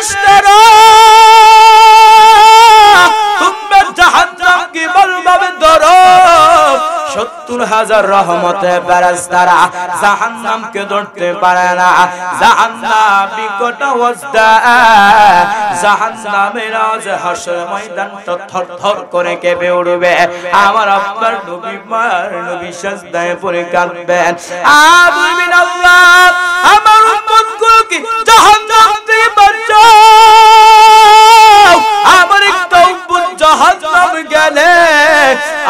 ফেরেশতারা তোমরা জাহান্নামকে বলভাবে ধরো। 70,000 রহমতের ফেরেশতারা জাহান্নামকে ধরতে পারে না। জাহান্নাম বিকট অবস্থা, জাহান্নামের আওয়াজে হাসর ময়দানটা থরথর করে কেঁপে উঠবে। আমার আপনার নবী মার নবী সিজদায় পড়ে কাঁদবেন, আমিন আল্লাহ আমার উম্মতগুলোকে জাহান্নাম থেকে বাঁচাও। আমার একটা উম্মত জাহান্নাম গেলে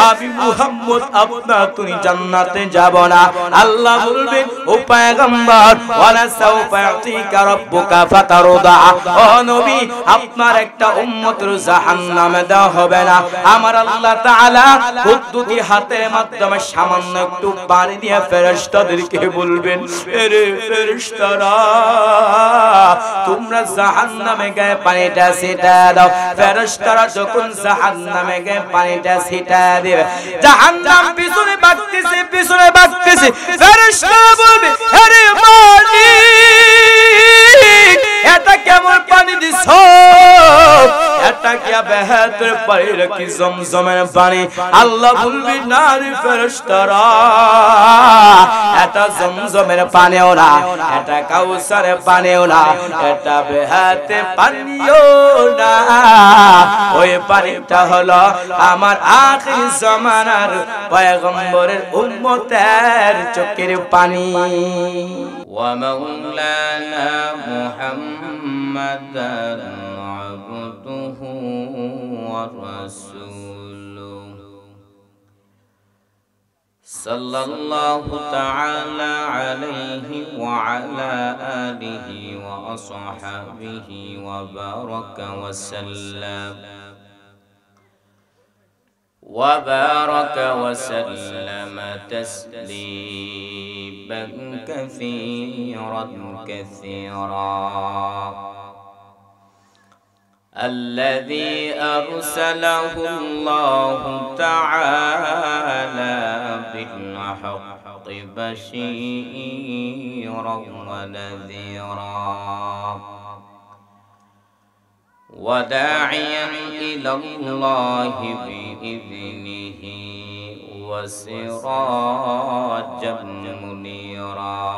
আমি মুহাম্মদ আপনার তুমি জান্নাতে যাব না। আল্লাহ বলবেন ও পয়গম্বর ওয়ালা সাউফা ইউতিকা রাব্বুকা ফাতারদা, ও নবী আপনার একটা উম্মতের জাহান্নামে দেওয়া হবে না। আমার আল্লাহ তাআলা কুদরতি হাতের মাধ্যমে সামান্য একটু পানি দিয়ে ফেরেশতাদেরকে বলবেন, আরে ফেরেশতারা তোমরা জাহান্নামে গিয়ে পানিটা ছিটিয়ে দাও। ফেরেশতারা যখন জাহান্নামে গিয়ে পানিটা ছিটিয়ে দিবে, জাহান্নাম পিছনে ভাগতেছে পিছনে ভাগতেছে। ফেরেশতারা বলবে, আরে মালিক এটা কেমন পানি দিছো? এটা কি বেহেতের পানি নাকি জমজমের পানি? আল্লাহ বলবে, না রে ফেরেশতারা এটা জমজমের পানিও না, এটা কাউসারের পানিও না, এটা বেহেতে পানিও না। ওই পানিটা হলো আমার আখির জামানার পয়গম্বরের উম্মতের চোখের পানি। ওয়া মাওলানা মুহাম্মাদান আবদুহু ওয়া রাসূলুহু সাল্লাল্লাহু তাআলা আলাইহি ওয়া আলা আলিহি ওয়া আসহাবিহি ওয়া বারাকা ওয়া সাল্লাম وبارك وسلم تسليما كثيرا كثيرا. الذي أرسله الله تعالى بالحق بشيرا ونذيرا وداعيا إلى الله بإذنه وسراجا منيرا.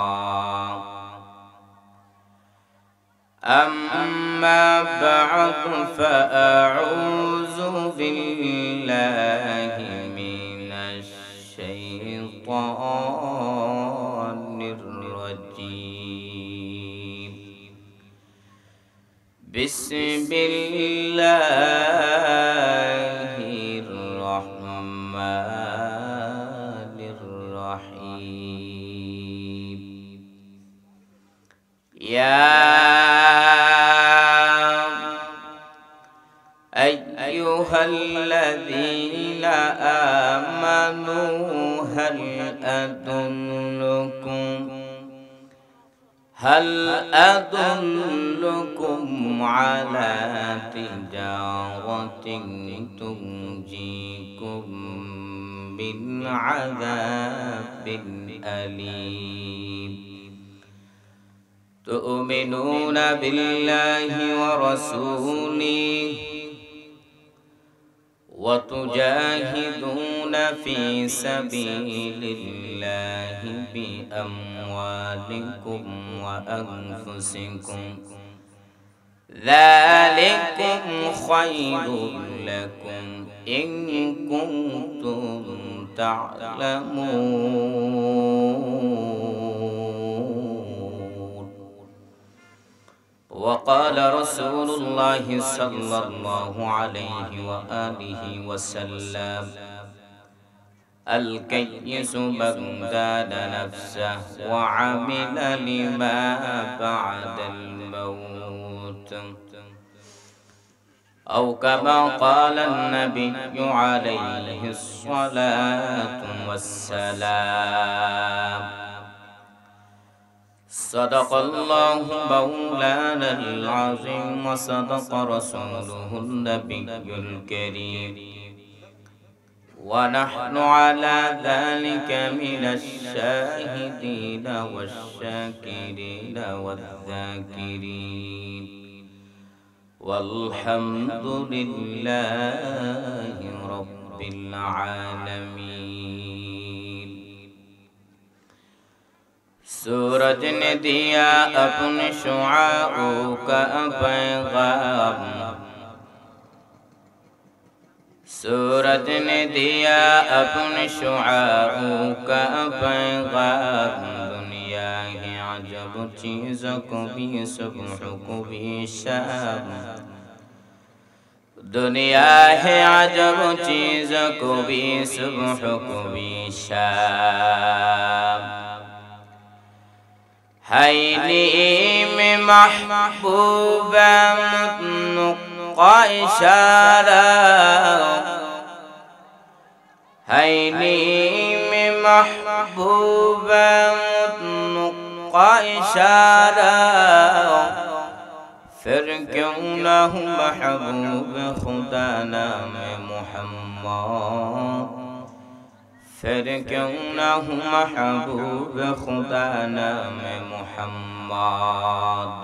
أما بعد فأعوذ بالله من الشيطان الرجيم. بسم الله الرحمن الرحيم. يا أيها الذين آمنوا هل أدلكم على تجارة تنجيكم من عذاب أليم. تؤمنون بالله ورسوله وتجاهدون في سبيل الله بأموالكم وأنفسكم ذلكم خير لكم إن كنتم تعلمون. وقال رسول الله صلى الله عليه وآله وسلم الكيس من دان نفسه وعمل لما بعد الموت أو كما قال النبي عليه الصلاة والسلام. صدق الله مولانا العظيم وصدق رسوله النبي الكريم ونحن على ذلك من الشاهدين والشاكرين والذاكرين والحمد لله رب العالمين. सूरज ने दिया अपने शुआओं का पैगाम, सूरज ने दिया अपने शुआओं का पैगाम. दुनिया है अजब चीज़ों को भी सुबह को भी शाम, दुनिया है अजब चीज़ों को भी सुबह को भी शाम. हैली में महबूबा मुत्नुक़ा इशारा, हैली में महबूबा मुत्नुक़ा इशारा. फिर क्यों ना हूँ महबूब खुदा नाम मुहम्मद, फिर क्यों ना हूँ महबूब खुदा नाम मुहम्मद.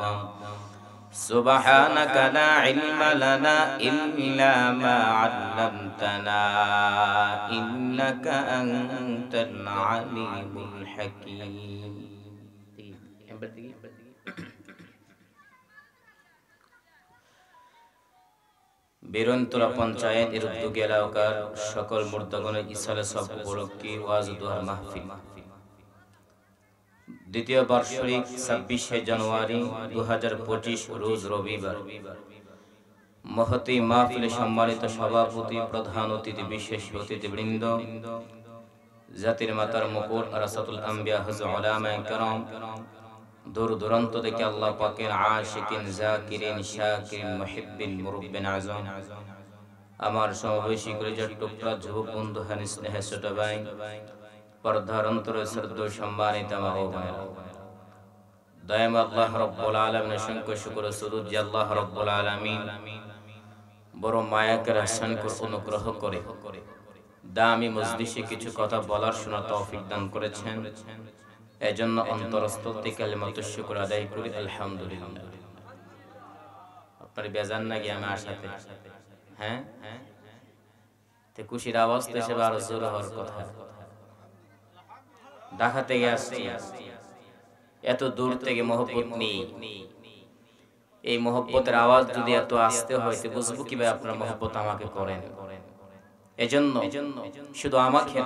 सुब्हानक ला इल्म लना इल्ला मा अल्लमतना इन्नक अंतल अलीमुल हकीम. বীরন্তরা পঞ্চায়েত এর উদ্যোগে এলাকার সকল মুর্দাগণের ইসালে সব উপলক্ষে ওয়াজ দোয়ার মাহফিল দ্বিতীয় বার্ষিক 26শে জানুয়ারি 2025 রোজ রবিবার. মহতী মাহফিলে সম্মানিত সভাপতি, প্রধান অতিথি, বিশেষ অতিথিবৃন্দ, জাতির মাতার মুকুট আরাসাতুল আম্বিয়া হযরত উলামায়ে কেরাম, দূর দূরান্ত থেকে আল্লাহ পাকের আশিকিন, জাকিরিন, শাকিরিন, মুহিব্বিন, মুরব্বিন আযম, আমার সমবয়সী কলিজার টুকরা যুবক বন্ধু, হানি স্নেহের ছোট ভাই, পর্দার অন্তরে শ্রদ্ধেয় সম্মানিত মা ও বোনেরা, দয়াময় আল্লাহ রাব্বুল আলামিনের অসংখ্য শুকর ও সুরুদ যে আল্লাহ রাব্বুল আলামিন বড় মায়া করে হাসান করে অনুগ্রহ করে দামি মজলিসে কিছু কথা বলার শোনার তৌফিক দান করেছেন. এজন্য অন্তরস্থ থেকে কালিমাতুশ শুকর আদায় করি আলহামদুলিল্লাহ. আপনার বেজান নাকি আমি আশাতে? হ্যাঁ, তে খুশির আওয়াজ তো সে আরো জোর হওয়ার কথা. ঢাকা থেকে আসছি, এত দূর থেকে মহব্বত নেই. এই মহব্বতের আওয়াজ যদি এত আসতে হয় তো বুঝবো কিভাবে আপনার মহব্বত আমাকে করেন. এজন্য শুধু আমাকে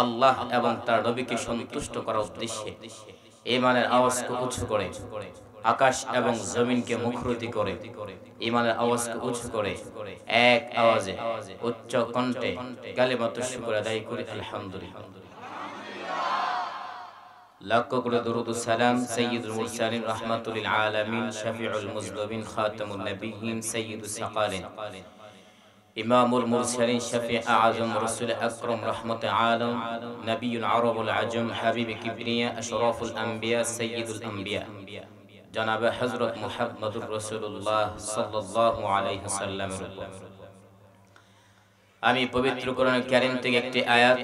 আল্লাহ এবং তার নবীকে সন্তুষ্ট করার উদ্দেশ্যে ঈমানের আওয়াজকে উঁচু করে, আকাশ এবং জমিনকে মুখরিত করে ঈমানের আওয়াজকে উঁচু করে এক আওয়াজে উচ্চ কণ্ঠে কালিমাতুশ শুকর আদায় করি আলহামদুলিল্লাহ. লাখ কোটি দরুদ ও সালাম সাইয়্যিদুল মুরসালিন রাহমাতুল লিল আলামিন শাফিউল মুজলিমিন খাতামুন নবিয়্যিন সাইয়্যিদুস সাকালিন ইমামুল মুরসালিন শাফি' আযম রাসূল আকরাম রাহমাতুল আলাম নবিয়ুল আরবুল আজম হাবিব কিবরিয়া আশরাফুল আম্বিয়া সাইয়্যিদুল আম্বিয়া জনাব হযরত মুহাম্মদুর রাসূলুল্লাহ সাল্লাল্লাহু আলাইহি ওয়াসাল্লামের উপর আমি পবিত্র কোরআনুল কারীম থেকে একটি আয়াত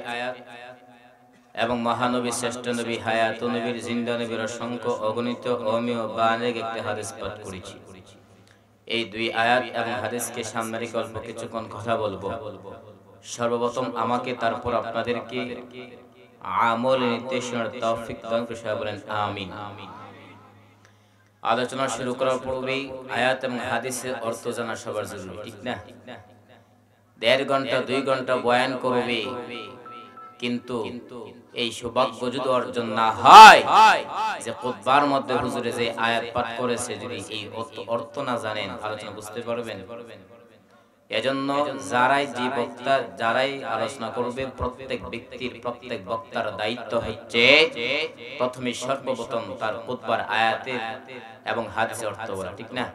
এবং মহানবী শ্রেষ্ঠ নবী হায়াত নবীর জিন্দা নবীর অসংখ্য অগণিত অমীয় বানেগ একটি হাদিস পাঠ করেছি. এই দুই আয়াত এবং হাদিসকে সামনে রেখে অল্প কিছুক্ষণ কথা বলবো. সর্বপ্রথম আমাকে, তারপর আপনাদেরকে আমল নির্দেশনার তৌফিক দান করে সবাই বলেন আমিন. আলোচনা শুরু করার পূর্বে আয়াত এবং হাদিসের অর্থ জানা সবার জরুরি, ঠিক না? 1.5 ঘন্টা 2 ঘন্টা বয়ান করবে, কিন্তু এই সৌভাগ্য যদি অর্জন না হয় যে খুতবার মধ্যে হুজুরে যে আয়াত পাঠ করেছে যদি এই অর্থ না জানেন আলোচনা বুঝতে পারবেন. এজন্য যারাই আলোচনা করবে প্রত্যেক ব্যক্তির, প্রত্যেক বক্তার দায়িত্ব হচ্ছে প্রথমে সর্বপ্রথম তার খুতবার আয়াতের এবং হাদিসের অর্থ বলা, ঠিক না?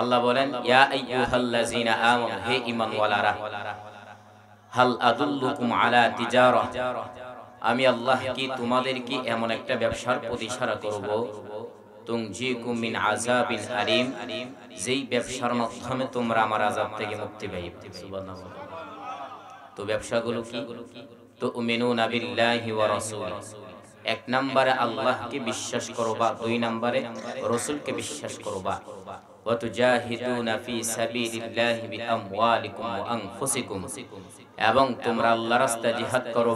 আল্লাহ বলেন ইয়া আইয়ুহাল্লাযিনা আমানু, হে ঈমানওয়ালারা, হাল আদুল্লুকুম আলা তিজারা, আমি আল্লাহ কি তোমাদের কি এমন একটা ব্যবসার প্রতি ইশারা করব তুনজিকুম মিন আযাবিন আলিম, যেই ব্যবসার মাধ্যমে তোমরা আমার আযাব থেকে মুক্তি পাইবে. সুবহানাল্লাহ. তো ব্যবসাগুলো কি? তুমিনুনা বিল্লাহি ওয়া রাসূলিহি, 1 নম্বরে আল্লাহকে বিশ্বাস করবা, 2 নম্বরে রাসূলকে বিশ্বাস করবা, ওয়া তুজাহিদুনা ফি সাবিলিল্লাহি বিআমওয়ালিকুম ওয়া আনফুসিকুম, এবং তোমরা আল্লাহর রাস্তায় জিহাদ করো